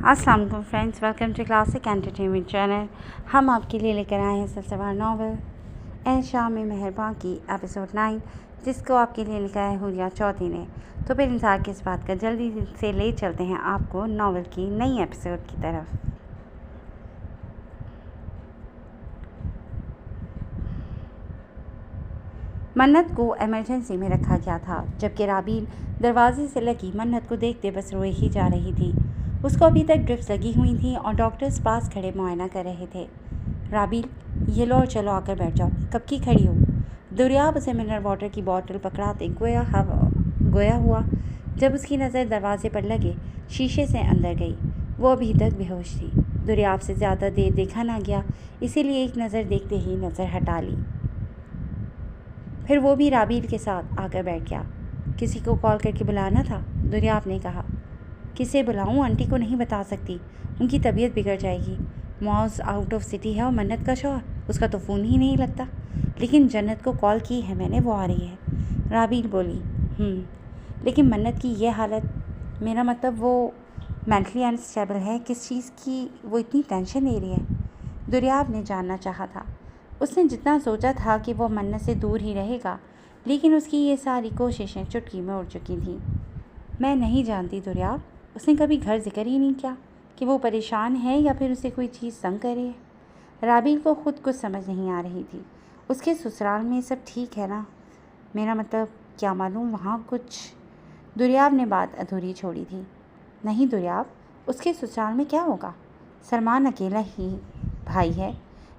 अस्सलाम वालेकुम friends, welcome to classic entertainment channel. हम आपके लिए लेकर आए हैं सिलसिलेवार नावल ए शाम मेहरबान की एपिसोड 9, जिसको आपके लिए लिखा है हुलिया चौधरी ने। तो फिर इंतज़ार किस बात का, जल्दी से ले चलते हैं आपको नावल की नई एपिसोड की तरफ। मन्नत को इमरजेंसी में रखा गया था, जबकि राबील दरवाजे से लगी मन्नत को देखते बस रोए ही जा रही थी। उसको अभी तक ड्रिप्स लगी हुई थी और डॉक्टर्स पास खड़े मुआयना कर रहे थे। राबील, ये लो और चलो, आकर बैठ जाओ, कब की खड़ी हो? दुर्याब उसे मिनरल वाटर की बोतल पकड़ाते गोया हुआ जब उसकी नज़र दरवाजे पर लगे शीशे से अंदर गई। वो अभी तक बेहोश थी। दुर्याब से ज़्यादा देर देखा ना गया, इसीलिए एक नज़र देखते ही नज़र हटा ली। फिर वो भी राबील के साथ आकर बैठ गया। किसी को कॉल करके बुलाना था, दुर्याब ने कहा। किसे बुलाऊं? आंटी को नहीं बता सकती, उनकी तबीयत बिगड़ जाएगी। मौज आउट ऑफ सिटी है और मन्नत का शौहर, उसका तो फ़ोन ही नहीं लगता। लेकिन जन्नत को कॉल की है मैंने, वो आ रही है। राबील बोली। लेकिन मन्नत की ये हालत, मेरा मतलब वो मेंटली अनस्टेबल है। किस चीज़ की वो इतनी टेंशन ले रही है? दुर्याब ने जानना चाहा था। उसने जितना सोचा था कि वो मन्नत से दूर ही रहेगा, लेकिन उसकी ये सारी कोशिशें चुटकी में उड़ चुकी थीं। मैं नहीं जानती दुर्याब, उसने कभी घर जिक्र ही नहीं किया कि वो परेशान है या फिर उसे कोई चीज़ तंग करे है। राबील को खुद कुछ समझ नहीं आ रही थी। उसके ससुराल में सब ठीक है ना? मेरा मतलब, क्या मालूम वहाँ कुछ। दुर्याब ने बात अधूरी छोड़ी थी। नहीं दुर्याब, उसके ससुराल में क्या होगा? सलमान अकेला ही भाई है,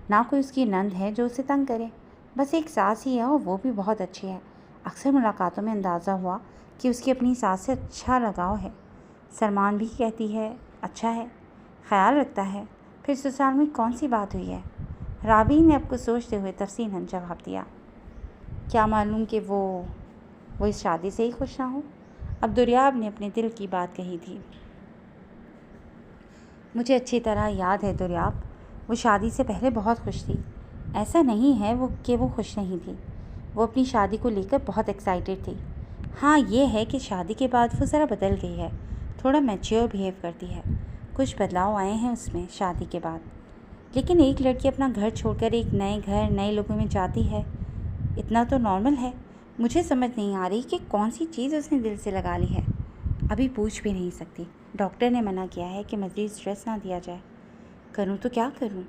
ना कोई उसकी नंद है जो उसे तंग करे। बस एक सास ही है और वो भी बहुत अच्छी है। अक्सर मुलाकातों में अंदाज़ा हुआ कि उसकी अपनी सास से अच्छा लगाव है। सलमान भी कहती है अच्छा है, ख्याल रखता है। फिर ससुराल में कौन सी बात हुई है? राबील ने अब कुछ सोचते हुए तफसीलन जवाब दिया। क्या मालूम कि वो इस शादी से ही खुश ना हो। अब दुर्याब ने अपने दिल की बात कही थी। मुझे अच्छी तरह याद है दुर्याब, वो शादी से पहले बहुत खुश थी। ऐसा नहीं है वो खुश नहीं थी। वो अपनी शादी को लेकर बहुत एक्साइटेड थी। हाँ, ये है कि शादी के बाद वो ज़रा बदल गई है, थोड़ा मैच्योर बिहेव करती है। कुछ बदलाव आए हैं उसमें शादी के बाद। लेकिन एक लड़की अपना घर छोड़कर एक नए घर, नए लोगों में जाती है, इतना तो नॉर्मल है। मुझे समझ नहीं आ रही कि कौन सी चीज़ उसने दिल से लगा ली है। अभी पूछ भी नहीं सकती। डॉक्टर ने मना किया है कि मज़ीद स्ट्रेस ना दिया जाए। करूँ तो क्या करूँ?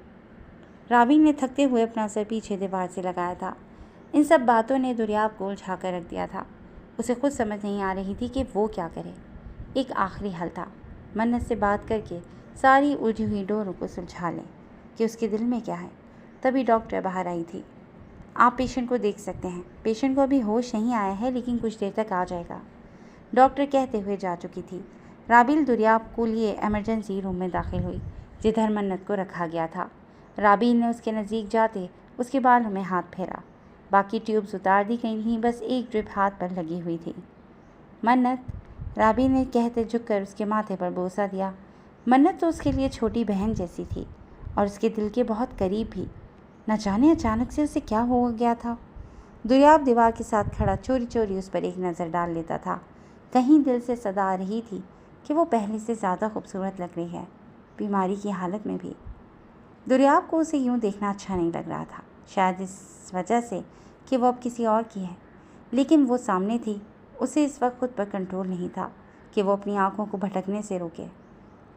राबील ने थकते हुए अपना सर पीछे दीवार से लगाया था। इन सब बातों ने दुर्याब को उलझा कर रख दिया था। उसे खुद समझ नहीं आ रही थी कि वो क्या करे। एक आखिरी हल था, मन्नत से बात करके सारी उलझी हुई डोरों को सुलझा लें कि उसके दिल में क्या है। तभी डॉक्टर बाहर आई थी। आप पेशेंट को देख सकते हैं। पेशेंट को अभी होश नहीं आया है, लेकिन कुछ देर तक आ जाएगा, डॉक्टर कहते हुए जा चुकी थी। राबील दुर्याब को लिए इमरजेंसी रूम में दाखिल हुई, जिधर मन्नत को रखा गया था। राबील ने उसके नज़दीक जाते उसके बालों में हाथ फेरा। बाकी ट्यूब्स उतार दी गई थीं, बस एक ड्रिप हाथ पर लगी हुई थी। मन्नत, राबील ने कहते झुककर उसके माथे पर बोसा दिया। मन्नत तो उसके लिए छोटी बहन जैसी थी और उसके दिल के बहुत करीब भी। न जाने अचानक से उसे क्या हो गया था। दुर्याब दीवार के साथ खड़ा चोरी चोरी उस पर एक नज़र डाल लेता था। कहीं दिल से सदा आ रही थी कि वो पहले से ज़्यादा खूबसूरत लग रही है, बीमारी की हालत में भी। दुर्याब को उसे यूं देखना अच्छा नहीं लग रहा था, शायद इस वजह से कि वो अब किसी और की है। लेकिन वो सामने थी, उसे इस वक्त खुद पर कंट्रोल नहीं था कि वो अपनी आंखों को भटकने से रोके।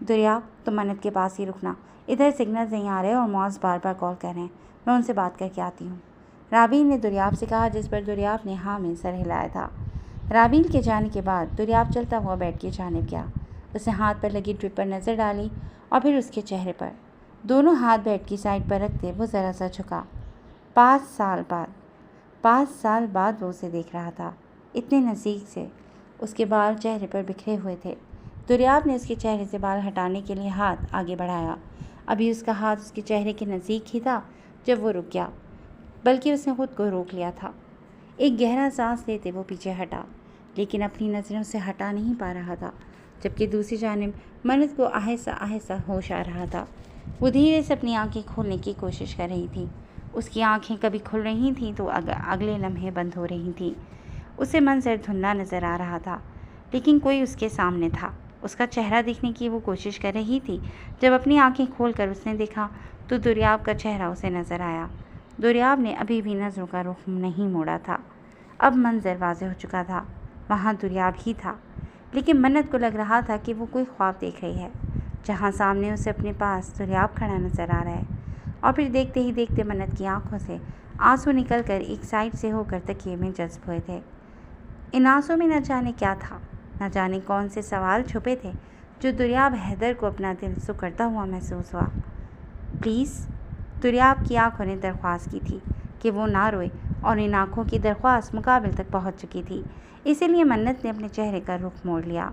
दुर्याब, तुम मन्नत के पास ही रुकना, इधर सिग्नल नहीं आ रहे और मौज बार बार कॉल कर रहे हैं, मैं उनसे बात करके आती हूँ, राबील ने दुर्याब से कहा, जिस पर दुर्याब ने हाँ में सर हिलाया था। राबील के जाने के बाद दुर्याब चलता हुआ बेड की जानिब गया। उसने हाथ पर लगी ड्रिप पर नज़र डाली और फिर उसके चेहरे पर। दोनों हाथ बेड की साइड पर रखते वो ज़रा सा झुका। 5 साल बाद वो उसे देख रहा था, इतने नज़दीक से। उसके बाल चेहरे पर बिखरे हुए थे। दुर्याब ने उसके चेहरे से बाल हटाने के लिए हाथ आगे बढ़ाया। अभी उसका हाथ उसके चेहरे के नज़दीक ही था जब वो रुक गया, बल्कि उसने खुद को रोक लिया था। एक गहरा सांस लेते वो पीछे हटा, लेकिन अपनी नज़रें उसे हटा नहीं पा रहा था, जबकि दूसरी जानिब मन्नत को आहिस्ता आहिस्ता होश आ रहा था। वो धीरे से अपनी आंखें खोलने की कोशिश कर रही थी। उसकी आंखें कभी खुल रही थीं तो अगले लम्हे बंद हो रही थीं। उसे मंजर धुंधला नज़र आ रहा था, लेकिन कोई उसके सामने था। उसका चेहरा देखने की वो कोशिश कर रही थी। जब अपनी आंखें खोलकर उसने देखा तो दुर्याब का चेहरा उसे नजर आया। दुर्याब ने अभी भी नज़रों का रुख नहीं मोड़ा था। अब मंजर वाज़ेह हो चुका था, वहाँ दुर्याब ही था। लेकिन मन्नत को लग रहा था कि वो कोई ख्वाब देख रही है, जहाँ सामने उसे अपने पास दुर्याब खड़ा नजर आ रहा है। और फिर देखते ही देखते मन्नत की आंखों से आंसू निकलकर एक साइड से होकर तकिए में जज्ब हुए थे। इन आंसू में न जाने क्या था, न जाने कौन से सवाल छुपे थे, जो दुर्याब हैदर को अपना दिल सुकड़ता हुआ महसूस हुआ। प्लीज़, दुर्याब की आंखों ने दरख्वास्त की थी कि वो ना रोए, और इन आंखों की दरख्वास्त मुकाबिल तक पहुंच चुकी थी। इसीलिए मन्नत ने अपने चेहरे का रुख मोड़ लिया।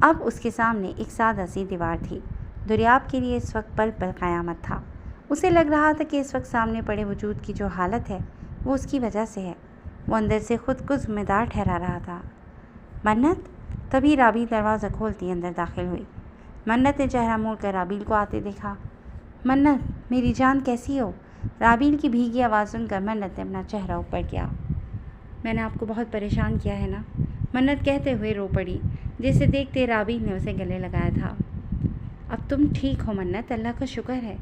अब उसके सामने एक सादा सी दीवार थी। दुर्याब के लिए इस वक्त पल पल क़यामत था। उसे लग रहा था कि इस वक्त सामने पड़े वजूद की जो हालत है वो उसकी वजह से है। वो अंदर से खुद को जिम्मेदार ठहरा रहा था। मन्नत, तभी राबील दरवाज़ा खोलती अंदर दाखिल हुई। मन्नत ने चेहरा मोड़कर राबील को आते देखा। मन्नत, मेरी जान, कैसी हो? राबील की भीगी आवाज़ सुनकर मन्नत ने अपना चेहरा ऊपर किया। मैंने आपको बहुत परेशान किया है ना? मन्नत कहते हुए रो पड़ी, जिसे देखते राबील ने उसे गले लगाया था। अब तुम ठीक हो मन्नत, अल्लाह का शुक्र है।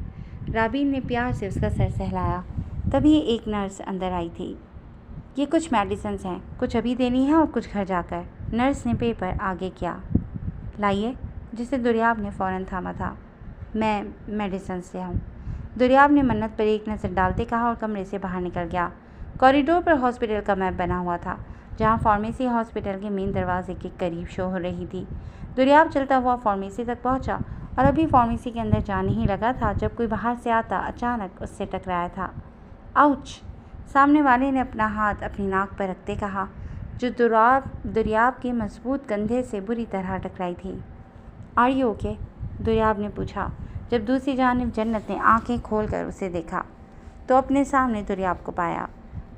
राबील ने प्यार से उसका सर सहलाया। तभी एक नर्स अंदर आई थी। ये कुछ मेडिसिन हैं, कुछ अभी देनी है और कुछ घर जाकर। नर्स ने पेपर आगे किया। लाइए, जिसे दुर्याब ने फ़ौरन थामा था। मैं मेडिसिन से आऊँ। दुर्याब ने मन्नत पर एक नज़र डालते कहा और कमरे से बाहर निकल गया। कॉरिडोर पर हॉस्पिटल का मैप बना हुआ था, जहाँ फार्मेसी हॉस्पिटल के मेन दरवाजे के करीब शो हो रही थी। दुर्याब चलता हुआ फार्मेसी तक पहुँचा और अभी फार्मेसी के अंदर जाने ही लगा था जब कोई बाहर से आता अचानक उससे टकराया था। आउच! सामने वाले ने अपना हाथ अपनी नाक पर रखते कहा, जो दुर्याब के मजबूत कंधे से बुरी तरह टकराई थी। Are you okay? दुर्याब ने पूछा। जब दूसरी जानिब जन्नत ने आंखें खोलकर उसे देखा तो अपने सामने दुर्याब को पाया।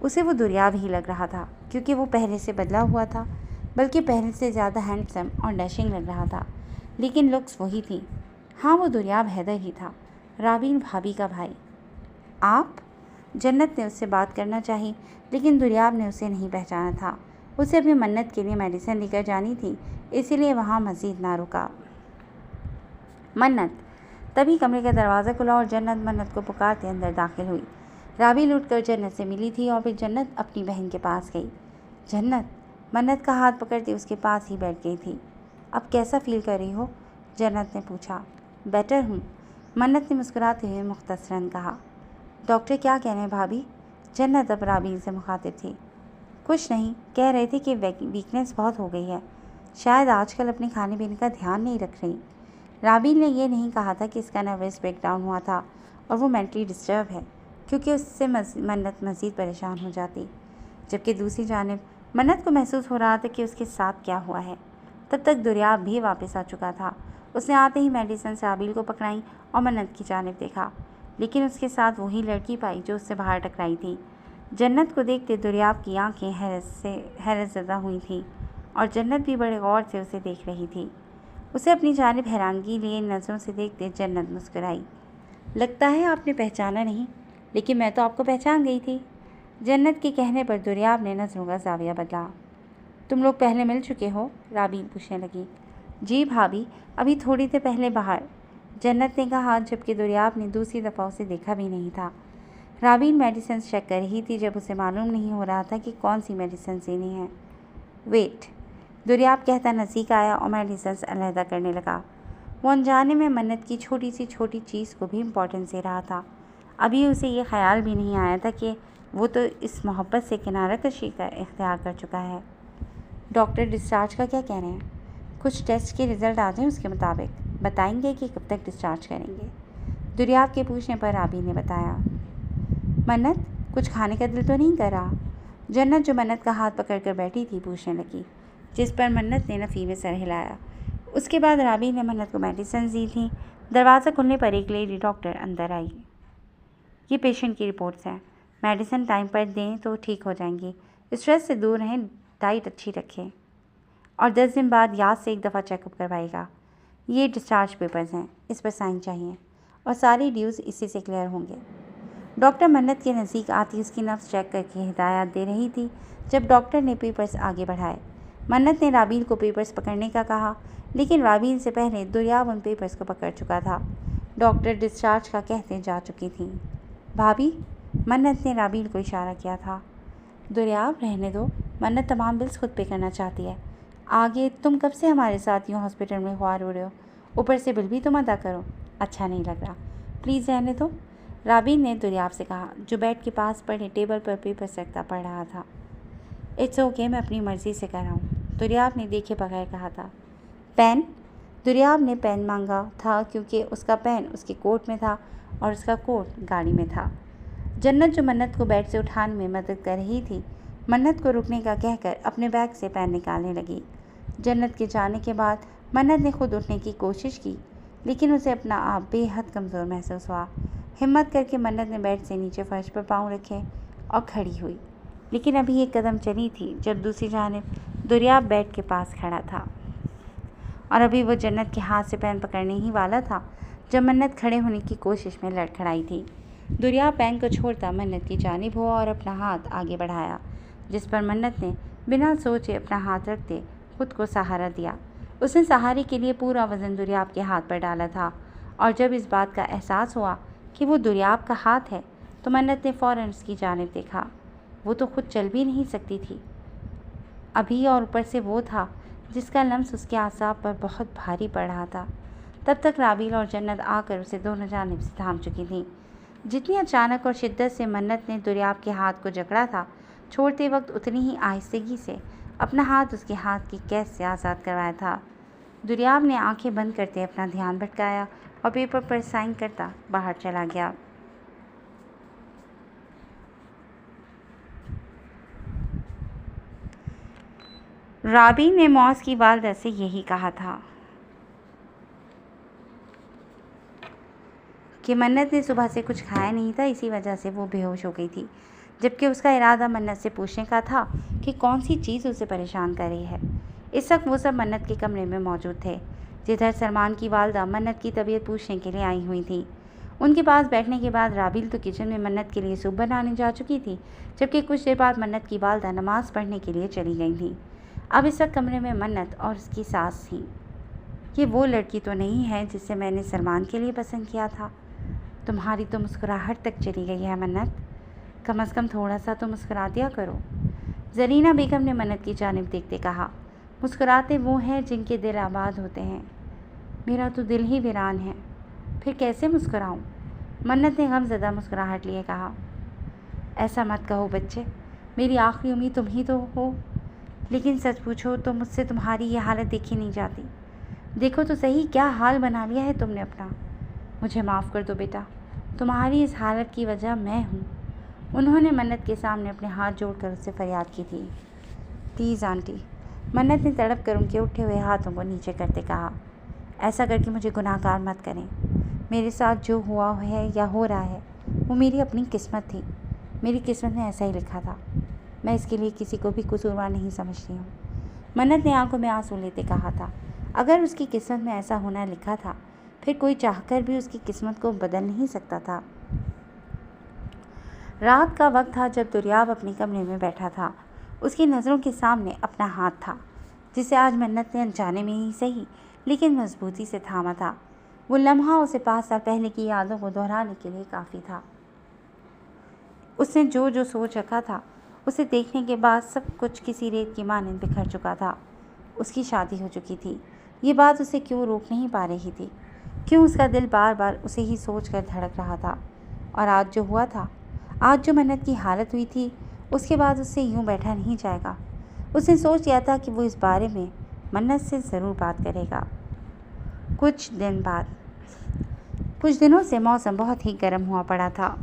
उसे वो दुर्याब ही लग रहा था, क्योंकि वो पहले से बदला हुआ था, बल्कि पहले से ज़्यादा हैंडसम और डैशिंग लग रहा था। लेकिन लुक्स वही थी। हाँ, वो दुर्याब हैदर ही था, राबील भाभी का भाई। आप? जन्नत ने उससे बात करना चाही, लेकिन दुर्याब ने उसे नहीं पहचाना था। उसे अपनी मन्नत के लिए मेडिसिन लेकर जानी थी, इसीलिए वहाँ मज़ीद ना रुका। मन्नत! तभी कमरे का दरवाज़ा खुला और जन्नत मन्नत को पुकारते अंदर दाखिल हुई। राबील उठकर जन्नत से मिली थी और फिर जन्नत अपनी बहन के पास गई। जन्नत मन्नत का हाथ पकड़ती उसके पास ही बैठ गई थी। अब कैसा फील कर रही हो? जन्नत ने पूछा। बेटर हूँ, मन्नत ने मुस्कुराते हुए मुख्तसरन कहा। डॉक्टर क्या कह रहे हैं भाभी? जन्नत अब राबील से मुखातिब थी। कुछ नहीं, कह रहे थे कि वीकनेस बहुत हो गई है, शायद आजकल अपने खाने पीने का ध्यान नहीं रख रही। राबील ने यह नहीं कहा था कि इसका नर्वस ब्रेकडाउन हुआ था और वो मेंटली डिस्टर्ब है, क्योंकि उससे मन्नत मज़ीद परेशान हो जाती। जबकि दूसरी जानिब मन्नत को महसूस हो रहा था कि उसके साथ क्या हुआ है। तब तक दुर्याब भी वापस आ चुका था। उसने आते ही मेडिसिन से राबील को पकड़ाई और मन्नत की जानिब देखा, लेकिन उसके साथ वही लड़की पाई जो उससे बाहर टकराई थी। जन्नत को देखते दुर्याब की आंखें हैरत ज़दा हुई थीं और जन्नत भी बड़े गौर से उसे देख रही थी। उसे अपनी जानिब हैरानगी लिए नज़रों से देखते जन्नत मुस्कुराई। लगता है आपने पहचाना नहीं, लेकिन मैं तो आपको पहचान गई थी। जन्नत के कहने पर दुर्याब ने नज़रों का ज़ाविया बदला। तुम लोग पहले मिल चुके हो? राबील पूछने लगी। जी भाभी, अभी थोड़ी देर पहले बाहर, जन्नत ने कहा, जबकि दुर्याब ने दूसरी दफ़ा उसे देखा भी नहीं था। राबील मेडिसिन चेक कर रही थी जब उसे मालूम नहीं हो रहा था कि कौन सी मेडिसिन लेनी है। वेट, दुर्याब कहता नज़दीक आया और मेडिसिन अलहदा करने लगा। वो अनजाने में मन्नत की छोटी सी छोटी चीज़ को भी इम्पोर्टेंस दे रहा था। अभी उसे ये ख्याल भी नहीं आया था कि वो तो इस मोहब्बत से किनारा कशी का इख्तियार कर चुका है। डॉक्टर डिस्चार्ज का क्या कह रहे हैं? कुछ टेस्ट के रिज़ल्ट आ जाएं, उसके मुताबिक बताएंगे कि कब तक डिस्चार्ज करेंगे। दुर्याब के पूछने पर राबील ने बताया। मन्नत, कुछ खाने का दिल तो नहीं कर रहा? जन्नत, जो मन्नत का हाथ पकड़कर बैठी थी, पूछने लगी, जिस पर मन्नत ने नफ़ी में सर हिलाया। उसके बाद राबील ने मन्नत को मेडिसिन दी थी। दरवाज़ा खुलने पर एक लेडी डॉक्टर अंदर आई। ये पेशेंट की रिपोर्ट्स हैं, मेडिसिन टाइम पर दें तो ठीक हो जाएंगी। स्ट्रेस से दूर रहें, डाइट अच्छी रखें और 10 दिन बाद याद से एक दफ़ा चेकअप करवाएगा। ये डिस्चार्ज पेपर्स हैं, इस पर साइन चाहिए और सारी ड्यूज़ इसी से क्लियर होंगे। डॉक्टर मन्नत के नज़दीक आती उसकी नब्ज़ चेक करके हिदायत दे रही थी जब डॉक्टर ने पेपर्स आगे बढ़ाए। मन्नत ने राबील को पेपर्स पकड़ने का कहा, लेकिन राबील से पहले दुर्याब उन पेपर्स को पकड़ चुका था। डॉक्टर डिस्चार्ज का कहते जा चुकी थी। भाभी, मन्नत ने राबील को इशारा किया था। दुर्याब, रहने दो, मन्नत तमाम बिल्स खुद पे करना चाहती है। आगे तुम कब से हमारे साथ यूँ हॉस्पिटल में ख्वार हो रहे हो, ऊपर से बिल भी तुम अदा करो। अच्छा नहीं लग रहा, प्लीज़ रहने दो, राबील ने दुर्याब से कहा, जो बेड के पास पड़े टेबल पर पेपर्स रखता पढ़ रहा था। इट्स ओके, मैं अपनी मर्ज़ी से कर रहा हूँ, दुर्याब ने देखे बगैर कहा था। पेन? दुर्याब ने पेन मांगा था क्योंकि उसका पेन उसके कोट में था और उसका कोट गाड़ी में था। जन्नत, जो मन्नत को बेड से उठाने में मदद कर रही थी, मन्नत को रुकने का कहकर अपने बैग से पेन निकालने लगी। जन्नत के जाने के बाद मन्नत ने खुद उठने की कोशिश की, लेकिन उसे अपना आप बेहद कमज़ोर महसूस हुआ। हिम्मत करके मन्नत ने बेड से नीचे फर्श पर पाँव रखे और खड़ी हुई, लेकिन अभी एक कदम चली थी जब दूसरी जानिब दुर्याब बेड के पास खड़ा था और अभी वो जन्नत के हाथ से पेन पकड़ने ही वाला था जब मन्नत खड़े होने की कोशिश में लड़खड़ाई थी। दुर्याब पेन को छोड़ता मन्नत की जानिब हुआ और अपना हाथ आगे बढ़ाया, जिस पर मन्नत ने बिना सोचे अपना हाथ रखते खुद को सहारा दिया। उसने सहारे के लिए पूरा वज़न दुर्याब के हाथ पर डाला था और जब इस बात का एहसास हुआ कि वो दुर्याब का हाथ है तो मन्नत ने फ़ौरन उसकी जानिब देखा। वो तो खुद चल भी नहीं सकती थी अभी, और ऊपर से वो था जिसका लम्स उसके आसाब पर बहुत भारी पड़ रहा था। तब तक राबील और जन्नत आकर उसे दोनों जानिब से थाम चुकी थी। जितनी अचानक और शिद्दत से मन्नत ने दुर्याब के हाथ को जकड़ा था, छोड़ते वक्त उतनी ही आहिस्तगी से अपना हाथ उसके हाथ की कैद से आज़ाद करवाया था। दुर्याब ने आंखें बंद करते अपना ध्यान भटकाया और पेपर पर साइन करता बाहर चला गया। राबील ने मौज की वालदा से यही कहा था कि मन्नत ने सुबह से कुछ खाया नहीं था, इसी वजह से वो बेहोश हो गई थी, जबकि उसका इरादा मन्नत से पूछने का था कि कौन सी चीज़ उसे परेशान कर रही है। इस वक्त वो सब मन्नत के कमरे में मौजूद थे, जिधर सलमान की वालदा मन्नत की तबीयत पूछने के लिए आई हुई थी। उनके पास बैठने के बाद राबील तो किचन में मन्नत के लिए सूप बनाने जा चुकी थी, जबकि कुछ देर बाद मन्नत की वालदा नमाज़ पढ़ने के लिए चली गई थी। अब इस वक्त कमरे में मन्नत और उसकी सास थी। ये वो लड़की तो नहीं है जिसे मैंने सलमान के लिए पसंद किया था। तुम्हारी तो मुस्कुराहट तक चली गई है मन्नत, कम से कम थोड़ा सा तो मुस्कुरा दिया करो, जरीना बेगम ने मन्नत की जानिब देखते कहा। मुस्कुराते वो हैं जिनके दिल आबाद होते हैं, मेरा तो दिल ही वीरान है, फिर कैसे मुस्कुराऊं? मन्नत ने गमज़दा मुस्कुराहट लिए कहा। ऐसा मत कहो बच्चे, मेरी आखिरी उम्मीद तुम ही तो हो, लेकिन सच पूछो तो मुझसे तुम्हारी ये हालत देखी नहीं जाती। देखो तो सही क्या हाल बना लिया है तुमने अपना। मुझे माफ़ कर दो बेटा, तुम्हारी इस हालत की वजह मैं हूँ। उन्होंने मन्नत के सामने अपने हाथ जोड़कर उससे फरियाद की थी। प्लीज़ आंटी, मन्नत ने तड़प कर उनके उठे हुए हाथों को नीचे करते कहा। ऐसा करके मुझे गुनाहगार मत करें। मेरे साथ जो हुआ है या हो रहा है वो मेरी अपनी किस्मत थी, मेरी किस्मत ने ऐसा ही लिखा था। मैं इसके लिए किसी को भी कसूरवार नहीं समझती हूँ। मन्नत ने आंखों में आंसू लेते कहा था। अगर उसकी किस्मत में ऐसा होना लिखा था, फिर कोई चाहकर भी उसकी किस्मत को बदल नहीं सकता था। रात का वक्त था जब दुर्याब अपने कमरे में बैठा था। उसकी नज़रों के सामने अपना हाथ था, जिसे आज मन्नत ने अनजाने में ही सही लेकिन मजबूती से थामा था। वो लम्हा उसे 5 साल पहले की यादों को दोहराने के लिए काफ़ी था। उसने जो जो सोच रखा था, उसे देखने के बाद सब कुछ किसी रेत की मानंद बिखर चुका था। उसकी शादी हो चुकी थी, ये बात उसे क्यों रोक नहीं पा रही थी? क्यों उसका दिल बार बार उसे ही सोच कर धड़क रहा था? और आज जो हुआ था, आज जो मन्नत की हालत हुई थी, उसके बाद उससे यूं बैठा नहीं जाएगा। उसने सोच लिया था कि वो इस बारे में मन्नत से ज़रूर बात करेगा। कुछ दिनों से मौसम बहुत ही गर्म हुआ पड़ा था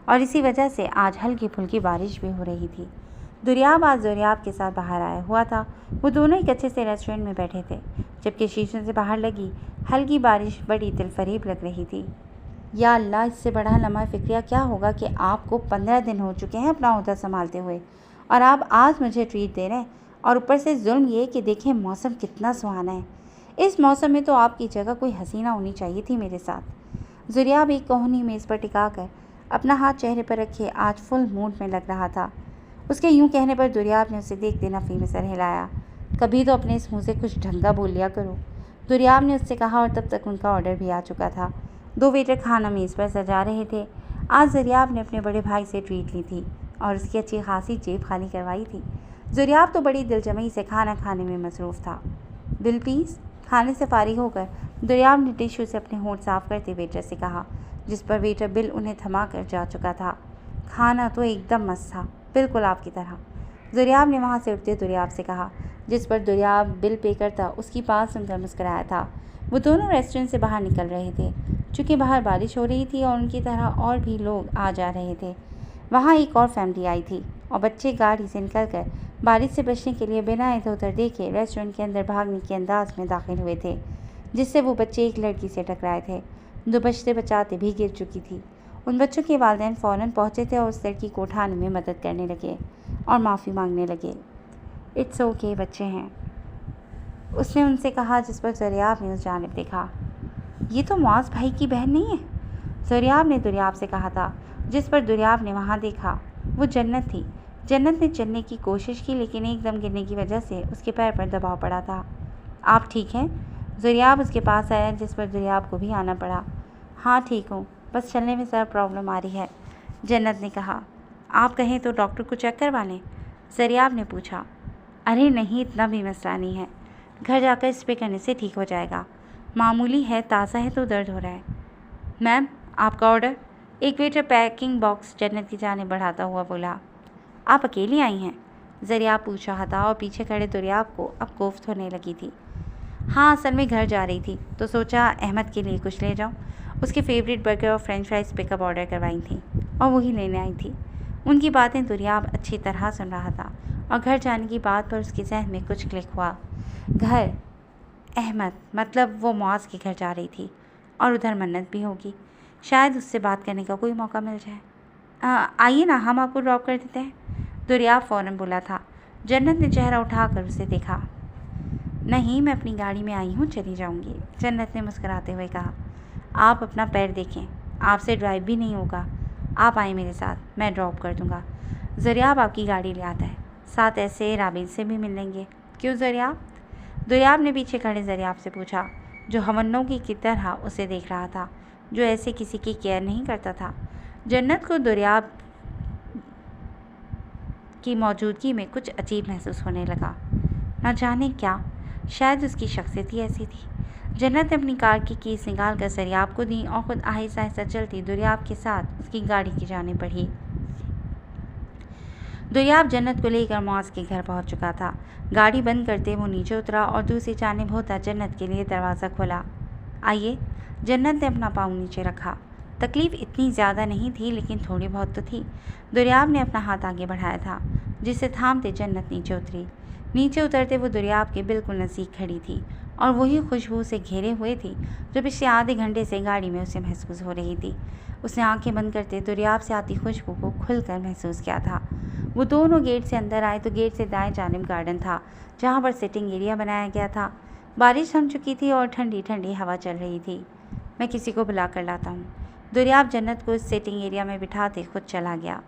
और इसी वजह से आज हल्की फुल्की बारिश भी हो रही थी। दुर्याब आज दुर्याब के साथ बाहर आया हुआ था। वो दोनों ही अच्छे से रेस्टोरेंट में बैठे थे, जबकि शीशे से बाहर लगी हल्की बारिश बड़ी दिलफरीब लग रही थी। या अल्लाह, इससे बड़ा लम्हा फ़िक्रिया क्या होगा कि आपको 15 दिन हो चुके हैं अपना ओहदा संभालते हुए और आप आज मुझे ट्रीट दे रहे हैं। और ऊपर से जुल्म ये कि देखें मौसम कितना सुहाना है। इस मौसम में तो आपकी जगह कोई हसीना होनी चाहिए थी मेरे साथ। दुर्याब एक कोहनी मेज़ पर टिका कर अपना हाथ चेहरे पर रखे आज फुल मूड में लग रहा था। उसके यूं कहने पर दुर्याब ने उसे देखते नफ़ी में सर हिलाया। कभी तो अपने इस मुंह से कुछ ढंग का बोल लिया करो, दुर्याब ने उससे कहा, और तब तक उनका ऑर्डर भी आ चुका था। 2 वेटर खाना मेज़ पर सजा रहे थे। आज दुर्याब ने अपने बड़े भाई से ट्रीट ली थी और उसकी अच्छी खासी जेब खाली करवाई थी। दुर्याब तो बड़ी दिलजमई से खाना खाने में मसरूफ़ था। Bill please. खाने से फारिग होकर दुर्याब ने टिश्यू से अपने होंठ साफ करते वेटर से कहा, जिस पर वेटर बिल उन्हें थमा कर जा चुका था। खाना तो एकदम मस्त था, बिल्कुल आपकी तरह, दुर्याब ने वहाँ से उठते दुर्याब से कहा, जिस पर दुर्याब बिल पे करता उसकी बात सुनकर मुस्कुराया था। वो दोनों रेस्टोरेंट से बाहर निकल रहे थे। चूँकि बाहर बारिश हो रही थी और उनकी तरह और भी लोग आ जा रहे थे। वहाँ एक और फैमिली आई थी और बच्चे गाड़ी से निकलकर बारिश से बचने के लिए बिना इधर उधर देखे रेस्टोरेंट के अंदर भागने के अंदाज में दाखिल हुए थे, जिससे वो बच्चे एक लड़की से टकराए थे जो बचते बचाते भी गिर चुकी थी। उन बच्चों के वालिदैन फ़ौरन पहुँचे थे और उस लड़की को उठाने में मदद करने लगे और माफ़ी मांगने लगे। इट्स ओके, बच्चे हैं, उसने उनसे कहा, जिस पर दुर्याब ने उस जानिब देखा। ये तो मुआज़ भाई की बहन नहीं है, दुर्याब ने दुर्याब से कहा था, जिस पर दुर्याब ने वहाँ देखा। वो जन्नत थी। जन्नत ने चलने की कोशिश की, लेकिन एकदम गिरने की वजह से उसके पैर पर दबाव पड़ा था। आप ठीक हैं? दुर्याब उसके पास आया, जिस पर दुर्याब को भी आना पड़ा। हाँ ठीक हूँ, बस चलने में ज़रा प्रॉब्लम आ रही है, जन्नत ने कहा। आप कहें तो डॉक्टर को चेक करवा लें, दुर्याब ने पूछा। अरे नहीं, इतना भी मसला नहीं है, घर जाकर स्प्रे करने से ठीक हो जाएगा, मामूली है, ताज़ा है तो दर्द हो रहा है। मैम, आपका ऑर्डर, एक वेटर पैकिंग बॉक्स जन्नत की जाने बढ़ाता हुआ बोला। आप अकेली आई हैं? दुर्याब पूछ रहा था और पीछे खड़े दुर्याब को अब कोफ्त होने लगी थी। हाँ, असल में घर जा रही थी तो सोचा अहमद के लिए कुछ ले जाऊं। उसके फेवरेट बर्गर और फ्रेंच फ्राइज पिकअप ऑर्डर करवाई थी और वही लेने आई थी। उनकी बातें दुर्याब अच्छी तरह सुन रहा था और घर जाने की बात पर उसके जहन में कुछ क्लिक हुआ। घर, अहमद, मतलब वो मुआज़ के घर जा रही थी और उधर मन्नत भी होगी। शायद उससे बात करने का कोई मौका मिल जाए। आइए ना, हम आपको ड्रॉप कर देते हैं, दुर्याब फ़ौरन बोला था। जन्नत ने चेहरा उठाकर उसे देखा। नहीं, मैं अपनी गाड़ी में आई हूँ, चली जाऊँगी, जन्नत ने मुस्कुराते हुए कहा। आप अपना पैर देखें, आपसे ड्राइव भी नहीं होगा, आप आए मेरे साथ, मैं ड्रॉप कर दूँगा। दुर्याब आपकी गाड़ी ले आता है, साथ ऐसे राबिल से भी मिल लेंगे। क्यों दुर्याब? दुर्याब ने पीछे खड़े दुर्याब से पूछा, जो हवन्नों की तरह उसे देख रहा था, जो ऐसे किसी की केयर नहीं करता था। जन्नत को दुर्याब की मौजूदगी में कुछ अजीब महसूस होने लगा। न जाने क्या, शायद उसकी शख्सियत ही ऐसी थी। जन्नत ने अपनी कार की कीज निकाल कर दुर्याब को दी और ख़ुद आहिस्ता आहिस्ता चलती दुर्याब के साथ उसकी गाड़ी की जाने बढ़ी। दुर्याब जन्नत को लेकर मुआज़ के घर पहुंच चुका था। गाड़ी बंद करते वो नीचे उतरा और दूसरी जानिब होता जन्नत के लिए दरवाज़ा खोला। आइए, जन्नत ने अपना पाँव नीचे रखा। तकलीफ़ इतनी ज़्यादा नहीं थी, लेकिन थोड़ी बहुत तो थी। दुर्याब ने अपना हाथ आगे बढ़ाया था, जिसे थामते जन्नत नीचे उतरी। नीचे उतरते वो दुर्याब के बिल्कुल नज़दीक खड़ी थी और वही खुशबू से घेरे हुए थी जो पिछले आधे घंटे से गाड़ी में उसे महसूस हो रही थी। उसने आंखें बंद करते दुर्याब से आती खुशबू को खुलकर महसूस किया था। वो दोनों गेट से अंदर आए तो गेट से दाएं जानिब गार्डन था, जहाँ पर सिटिंग एरिया बनाया गया था। बारिश थम चुकी थी और ठंडी ठंडी हवा चल रही थी। मैं किसी को बुला कर लाता हूँ, दुर्याब जन्नत को इस सिटिंग एरिया में बिठाते खुद चला गया।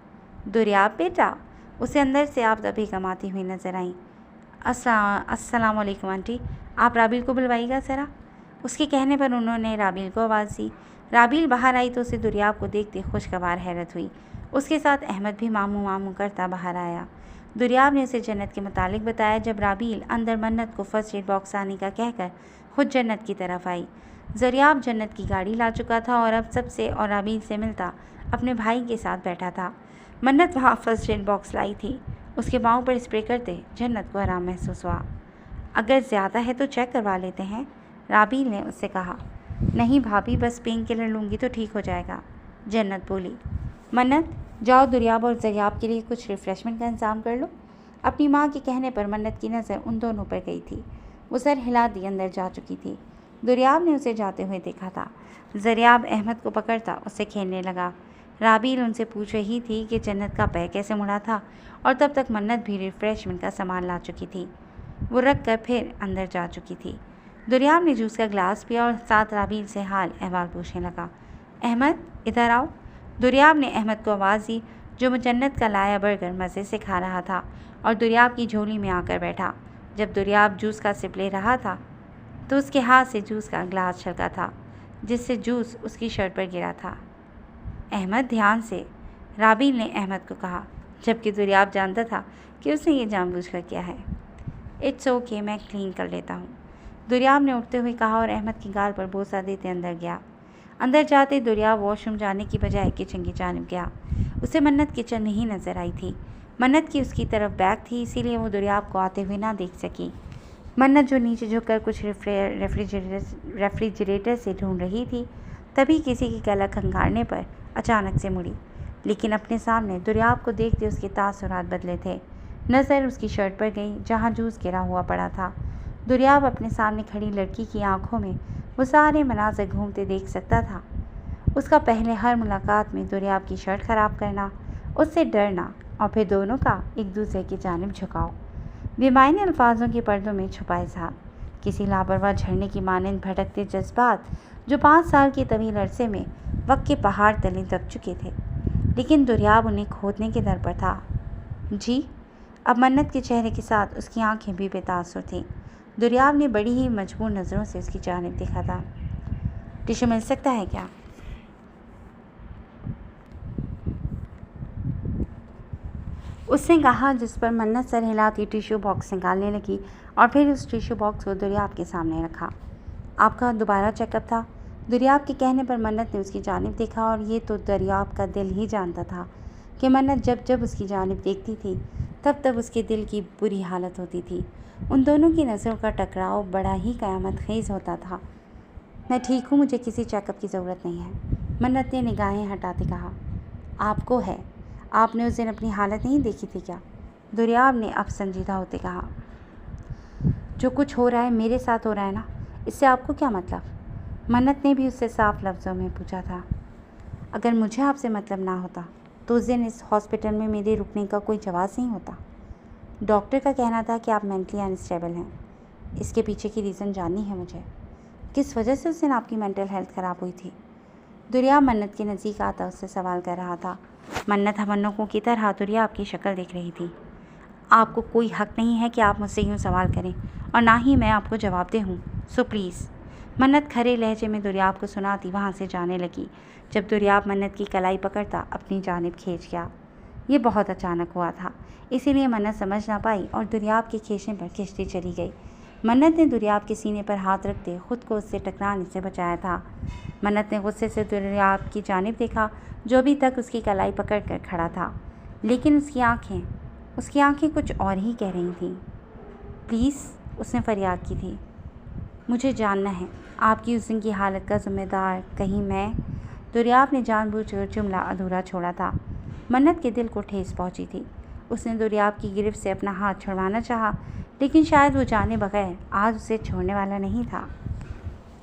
दुर्याब बेटा, उसे अंदर से आप तभी कमाती हुई नजर आई। अस्सलाम वालेकुम आंटी, आप राबिल को बुलवाइएगा ज़रा। उसके कहने पर उन्होंने राबिल को आवाज़ दी। राबिल बाहर आई तो उसे दुर्याब को देखते खुशगवार हैरत हुई। उसके साथ अहमद भी मामू मामू करता बाहर आया। दुर्याब ने उसे जन्नत के मुतालिक बताया। जब राबिल अंदर मन्नत को फर्स्ट एड बॉक्स आने का कहकर खुद जन्नत की तरफ आई। दुर्याब जन्नत की गाड़ी ला चुका था और अब सबसे और राबिल से मिलता अपने भाई के साथ बैठा था। मन्नत वहाँ फर्स्ट एड बॉक्स लाई थी। उसके पाँव पर स्प्रे करते जन्नत को आराम महसूस हुआ। अगर ज़्यादा है तो चेक करवा लेते हैं, राबिल ने उससे कहा। नहीं भाभी, बस पेन किलर लूँगी तो ठीक हो जाएगा, जन्नत बोली। मन्नत, जाओ दुर्याब और दुर्याब के लिए कुछ रिफ़्रेशमेंट का इंतज़ाम कर लो। अपनी माँ के कहने पर मन्नत की नज़र उन दोनों पर गई थी। वो सर हिला दी अंदर जा चुकी थी। दुर्याब ने उसे जाते हुए देखा था। दुर्याब अहमद को पकड़ता उससे खेलने लगा। राबिल उनसे पूछ रही थी कि जन्नत का पैर कैसे मुड़ा था और तब तक मन्नत भी रिफ़्रेशमेंट का सामान ला चुकी थी। वो रख कर फिर अंदर जा चुकी थी। दुर्याब ने जूस का ग्लास पिया और साथ राबिल से हाल अहवाल पूछने लगा। अहमद, इधर आओ। दुर्याब ने अहमद को आवाज़ दी जो मुजन्नत का लाया बर्गर मज़े से खा रहा था और दुर्याब की झोली में आकर बैठा। जब दुर्याब जूस का सिप ले रहा था तो उसके हाथ से जूस का ग्लास छलका था, जिससे जूस उसकी शर्ट पर गिरा था। अहमद, ध्यान से, राबील ने अहमद को कहा, जबकि दुर्याब जानता था कि उसने ये जानबूझकर किया है। इट्स ओके, मैं क्लीन कर लेता हूँ, दुर्याब ने उठते हुए कहा और अहमद की गाल पर बोसा देते अंदर गया। अंदर जाते दुर्याब वॉशरूम जाने की बजाय किचन की जानिब गया। उसे मन्नत किचन में ही नजर आई थी। मन्नत की उसकी तरफ बैग थी, इसीलिए वो दुर्याब को आते हुए ना देख सकी। मन्नत जो नीचे झुककर कुछ रेफ्रिजरेटर से ढूंढ रही थी, तभी किसी की गला खंगारने पर अचानक से मुड़ी, लेकिन अपने सामने दुर्याब को देखते उसके तासुरात बदले थे। नज़र उसकी शर्ट पर गई जहाँ जूस गिरा हुआ पड़ा था। दुर्याब अपने सामने खड़ी लड़की की आंखों में वो सारे मनाज़र घूमते देख सकता था। उसका पहले हर मुलाकात में दुर्याब की शर्ट खराब करना, उससे डरना और फिर दोनों का एक दूसरे की जानिब झुकाव, बेमायने अल्फाजों के पर्दों में छुपाए था। किसी लापरवाह झरने की मानंद भटकते जज्बात जो 5 साल के तवील अरसे में वक्त के पहाड़ तले दब चुके थे, लेकिन दुर्याब उन्हें खोदने के दर पर था। जी, अब मन्नत के चेहरे के साथ उसकी आंखें भी बेतासुर थीं। दुर्याब ने बड़ी ही मजबूर नज़रों से उसकी जानिब देखा था। टिश्यू मिल सकता है क्या? उसने कहा, जिस पर मन्नत सर हिलाती टिश्यू बॉक्स निकालने लगी और फिर उस टिश्यू बॉक्स को दुर्याब के सामने रखा। आपका दोबारा चेकअप था? दुर्याब के कहने पर मन्नत ने उसकी जानिब देखा और ये तो दुर्याब का दिल ही जानता था कि मन्नत जब जब उसकी जानिब देखती थी तब तब उसके दिल की बुरी हालत होती थी। उन दोनों की नज़रों का टकराव बड़ा ही क़यामत खेज़ होता था। मैं ठीक हूँ, मुझे किसी चेकअप की ज़रूरत नहीं है, मन्नत ने निगाहें हटाते कहा। आपको है, आपने उस दिन अपनी हालत नहीं देखी थी क्या? दुर्याब ने अब संजीदा होते कहा। जो कुछ हो रहा है मेरे साथ हो रहा है ना, इससे आपको क्या मतलब? मन्नत ने भी उससे साफ लफ्ज़ों में पूछा था। अगर मुझे आपसे मतलब ना होता तो उस दिन इस हॉस्पिटल में मेरे रुकने का कोई जवाब नहीं होता। डॉक्टर का कहना था कि आप मेंटली अनस्टेबल हैं। इसके पीछे की रीज़न जाननी है मुझे। किस वजह से उस दिन आपकी मेंटल हेल्थ ख़राब हुई थी? दुर्याब मन्नत के नज़दीक आता उससे सवाल कर रहा था। मन्नत हमन्नों की तरह दुर्याब की शक्ल देख रही थी। आपको कोई हक नहीं है कि आप मुझसे यूँ सवाल करें और ना ही मैं आपको जवाब दे हूँ, सो प्लीज़। मन्नत खरे लहजे में दुर्याब को सुनाती वहाँ से जाने लगी। जब दुर्याब मन्नत की कलाई पकड़ता अपनी जानिब खींच गया। ये बहुत अचानक हुआ था, इसीलिए मन्नत समझ ना पाई और दुर्याब के खींचने पर खिंचती चली गई। मन्नत ने दुर्याब के सीने पर हाथ रखते खुद को उससे टकराने से बचाया था। मन्नत ने गुस्से से दुर्याब की जानिब देखा, जो अभी तक उसकी कलाई पकड़ कर खड़ा था, लेकिन उसकी आंखें कुछ और ही कह रही थीं। प्लीज़, उसने फरियाद की थी, मुझे जानना है आपकी उस दिन की हालत का जिम्मेदार कहीं मैं? दुर्याब ने जानबूझकर जुमला अधूरा छोड़ा था। मन्नत के दिल को ठेस पहुंची थी। उसने दुर्याब की गिरफ्त से अपना हाथ छुड़वाना चाहा, लेकिन शायद वो जाने बगैर आज उसे छोड़ने वाला नहीं था।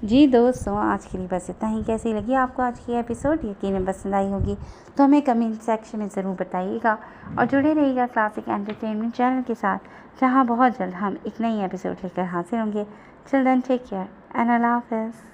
जी दोस्तों, आज के लिए बस इतना ही। कैसी लगी आपको आज की एपिसोड? यकीनन पसंद आई होगी तो हमें कमेंट सेक्शन में ज़रूर बताइएगा और जुड़े रहिएगा क्लासिक एंटरटेनमेंट चैनल के साथ, जहां बहुत जल्द हम एक नई एपिसोड लेकर हाजिर होंगे। Till then take care and अल्लाह हाफ़िज़।